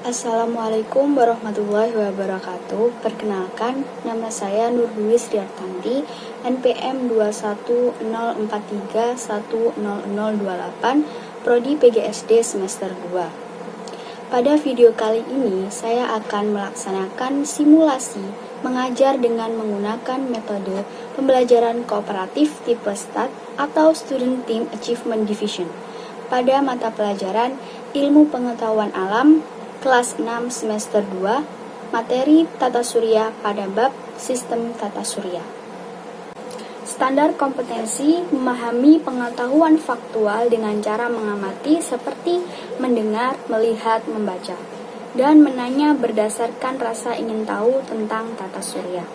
Assalamualaikum warahmatullahi wabarakatuh. Perkenalkan, nama saya Nurdwi Sriartanti, NPM 21043100028, Prodi PGSD semester 2. Pada video kali ini, saya akan melaksanakan simulasi mengajar dengan menggunakan metode pembelajaran kooperatif tipe STAT atau Student Team Achievement Division pada mata pelajaran Ilmu Pengetahuan Alam kelas 6 semester 2, materi tata surya pada bab sistem tata surya. Standar kompetensi memahami pengetahuan faktual dengan cara mengamati seperti mendengar, melihat, membaca, dan menanya berdasarkan rasa ingin tahu tentang tata surya.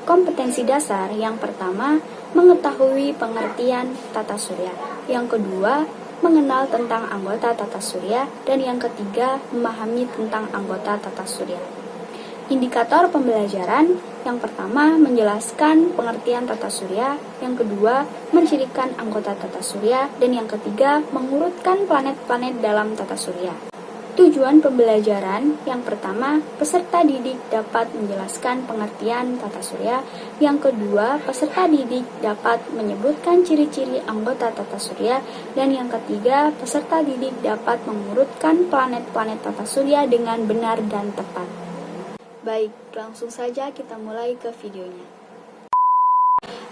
Kompetensi dasar yang pertama, mengetahui pengertian tata surya. Yang kedua, mengenal tentang anggota tata surya, dan yang ketiga, memahami tentang anggota tata surya. Indikator pembelajaran yang pertama menjelaskan pengertian tata surya, yang kedua mencirikan anggota tata surya, dan yang ketiga mengurutkan planet-planet dalam tata surya. Tujuan pembelajaran yang pertama, peserta didik dapat menjelaskan pengertian tata surya. Yang kedua, peserta didik dapat menyebutkan ciri-ciri anggota tata surya. Dan yang ketiga, peserta didik dapat mengurutkan planet-planet tata surya dengan benar dan tepat. Baik, langsung saja kita mulai ke videonya.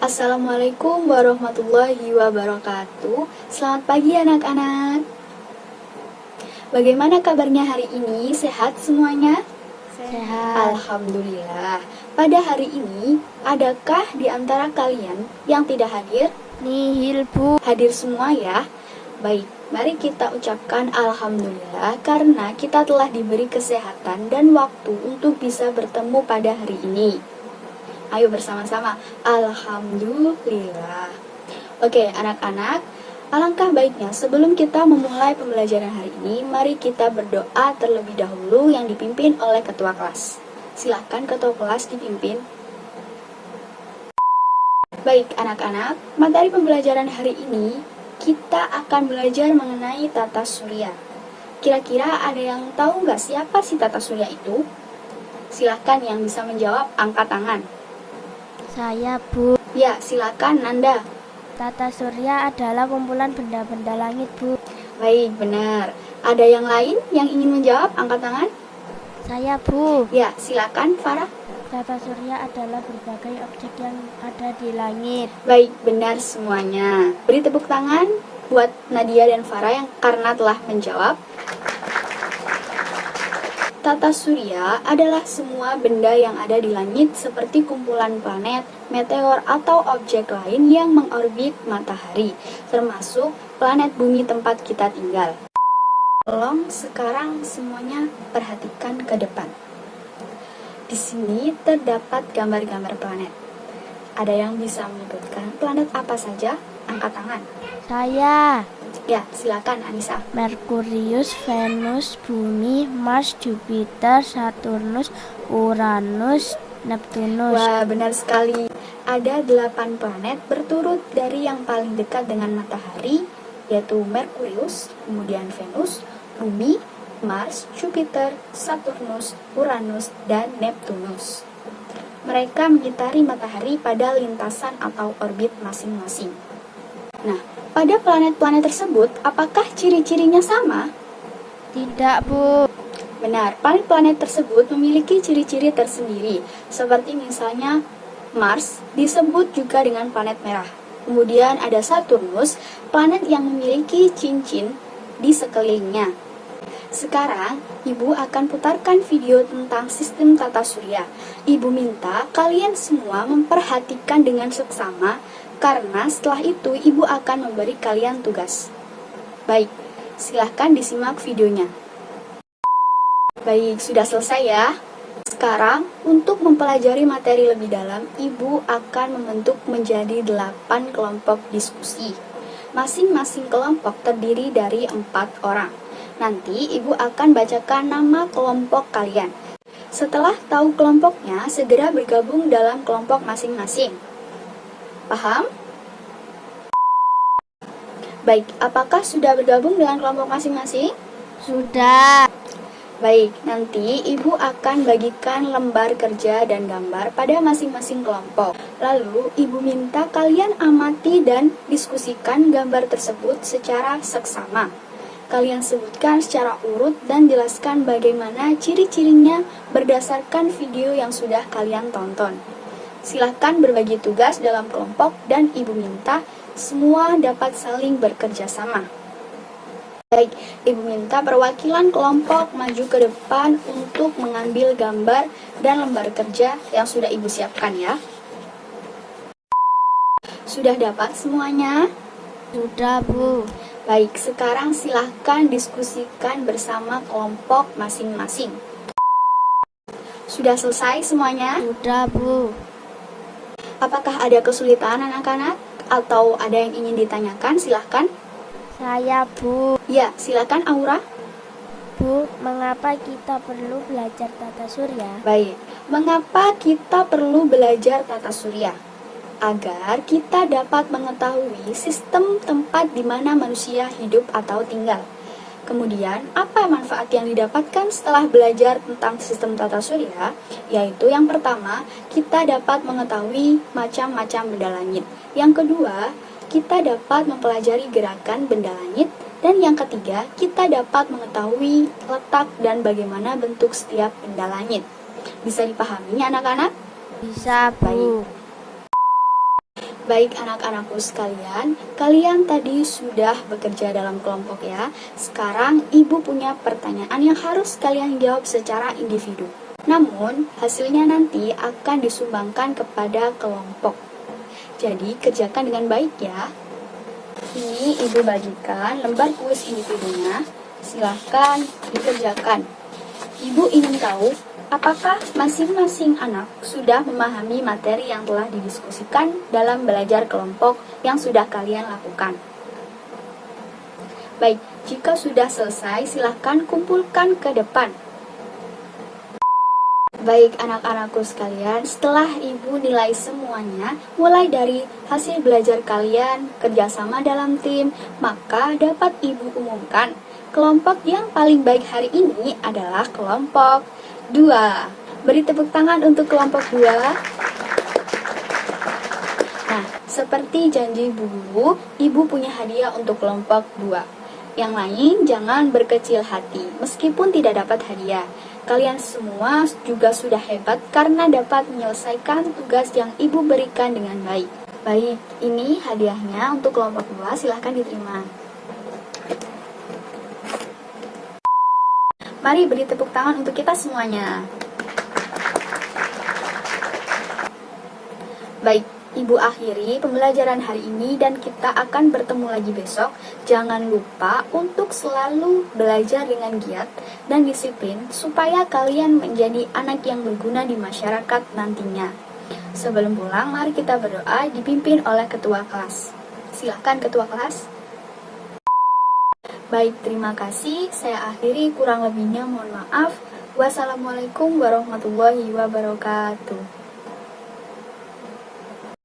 Assalamualaikum warahmatullahi wabarakatuh. Selamat pagi anak-anak. Bagaimana kabarnya hari ini? Sehat semuanya? Sehat. Alhamdulillah. Pada hari ini, adakah di antara kalian yang tidak hadir? Nihil, Bu. Hadir semua ya? Baik, mari kita ucapkan Alhamdulillah karena kita telah diberi kesehatan dan waktu untuk bisa bertemu pada hari ini. Ayo bersama-sama, Alhamdulillah. Oke, anak-anak, alangkah baiknya sebelum kita memulai pembelajaran hari ini, mari kita berdoa terlebih dahulu yang dipimpin oleh ketua kelas. Silakan ketua kelas dipimpin. Baik anak-anak, materi pembelajaran hari ini kita akan belajar mengenai tata surya. Kira-kira ada yang tahu nggak siapa sih tata surya itu? Silakan yang bisa menjawab angkat tangan. Saya, Bu. Ya, silakan Nanda. Tata surya adalah kumpulan benda-benda langit, Bu. Baik, benar. Ada yang lain yang ingin menjawab? Angkat tangan. Saya, Bu. Ya, silakan Farah. Tata surya adalah berbagai objek yang ada di langit. Baik, benar semuanya. Beri tepuk tangan buat Nadia dan Farah yang karena telah menjawab. Tata surya adalah semua benda yang ada di langit seperti kumpulan planet, meteor, atau objek lain yang mengorbit matahari, termasuk planet bumi tempat kita tinggal. Tolong sekarang semuanya perhatikan ke depan. Di sini terdapat gambar-gambar planet. Ada yang bisa menyebutkan planet apa saja? Angkat tangan. Saya. Ya, silakan Anissa. Merkurius, Venus, Bumi, Mars, Jupiter, Saturnus, Uranus, Neptunus. Wah, benar sekali. Ada 8 planet berturut dari yang paling dekat dengan matahari, yaitu Merkurius, kemudian Venus, Bumi, Mars, Jupiter, Saturnus, Uranus, dan Neptunus. Mereka mengitari matahari pada lintasan atau orbit masing-masing. Nah, pada planet-planet tersebut, apakah ciri-cirinya sama? Tidak, Bu. Benar, planet-planet tersebut memiliki ciri-ciri tersendiri, seperti misalnya Mars disebut juga dengan planet merah. Kemudian ada Saturnus, planet yang memiliki cincin di sekelilingnya. Sekarang, Ibu akan putarkan video tentang sistem tata surya. Ibu minta kalian semua memperhatikan dengan seksama, karena setelah itu Ibu akan memberi kalian tugas. Baik, silahkan disimak videonya. Baik, sudah selesai ya. Sekarang, untuk mempelajari materi lebih dalam, Ibu akan membentuk menjadi 8 kelompok diskusi. Masing-masing kelompok terdiri dari 4 orang. Nanti Ibu akan bacakan nama kelompok kalian. Setelah tahu kelompoknya, segera bergabung dalam kelompok masing-masing. Paham? Baik, apakah sudah bergabung dengan kelompok masing-masing? Sudah. Baik, nanti Ibu akan bagikan lembar kerja dan gambar pada masing-masing kelompok. Lalu, Ibu minta kalian amati dan diskusikan gambar tersebut secara seksama. Kalian sebutkan secara urut dan jelaskan bagaimana ciri-cirinya berdasarkan video yang sudah kalian tonton. Silahkan berbagi tugas dalam kelompok dan Ibu minta semua dapat saling bekerja sama. Baik, Ibu minta perwakilan kelompok maju ke depan untuk mengambil gambar dan lembar kerja yang sudah Ibu siapkan ya. Sudah dapat semuanya? Sudah, Bu. Baik, sekarang silahkan diskusikan bersama kelompok masing-masing. Sudah selesai semuanya? Sudah, Bu. Apakah ada kesulitan anak-anak? Atau ada yang ingin ditanyakan? Silahkan. Saya, Bu. Ya, silakan Aura. Bu, mengapa kita perlu belajar tata surya? Baik, mengapa kita perlu belajar tata surya? Agar kita dapat mengetahui sistem tempat di mana manusia hidup atau tinggal. Kemudian, apa manfaat yang didapatkan setelah belajar tentang sistem tata surya? Yaitu yang pertama, kita dapat mengetahui macam-macam benda langit. Yang kedua, kita dapat mempelajari gerakan benda langit. Dan yang ketiga, kita dapat mengetahui letak dan bagaimana bentuk setiap benda langit. Bisa dipahami anak-anak? Bisa, Bu. Baik anak-anakku sekalian, kalian tadi sudah bekerja dalam kelompok ya. Sekarang Ibu punya pertanyaan yang harus kalian jawab secara individu. Namun, hasilnya nanti akan disumbangkan kepada kelompok. Jadi, kerjakan dengan baik ya. Ini Ibu bagikan lembar kuis individunya. Silahkan dikerjakan. Ibu ingin tahu apakah masing-masing anak sudah memahami materi yang telah didiskusikan dalam belajar kelompok yang sudah kalian lakukan. Baik, jika sudah selesai, silahkan kumpulkan ke depan. Baik anak-anakku sekalian, setelah Ibu nilai semuanya, mulai dari hasil belajar kalian, kerjasama dalam tim, maka dapat Ibu umumkan, kelompok yang paling baik hari ini adalah kelompok 2. Beri tepuk tangan untuk kelompok 2. Nah, seperti janji Bu Guru, Ibu punya hadiah untuk kelompok 2. Yang lain jangan berkecil hati, meskipun tidak dapat hadiah. Kalian semua juga sudah hebat karena dapat menyelesaikan tugas yang Ibu berikan dengan baik. Baik, ini hadiahnya untuk kelompok 2, silahkan diterima. Mari beri tepuk tangan untuk kita semuanya. Baik, Ibu akhiri pembelajaran hari ini dan kita akan bertemu lagi besok. Jangan lupa untuk selalu belajar dengan giat dan disiplin supaya kalian menjadi anak yang berguna di masyarakat nantinya. Sebelum pulang, mari kita berdoa dipimpin oleh ketua kelas. Silakan ketua kelas. Baik, terima kasih. Saya akhiri, kurang lebihnya mohon maaf. Wassalamualaikum warahmatullahi wabarakatuh.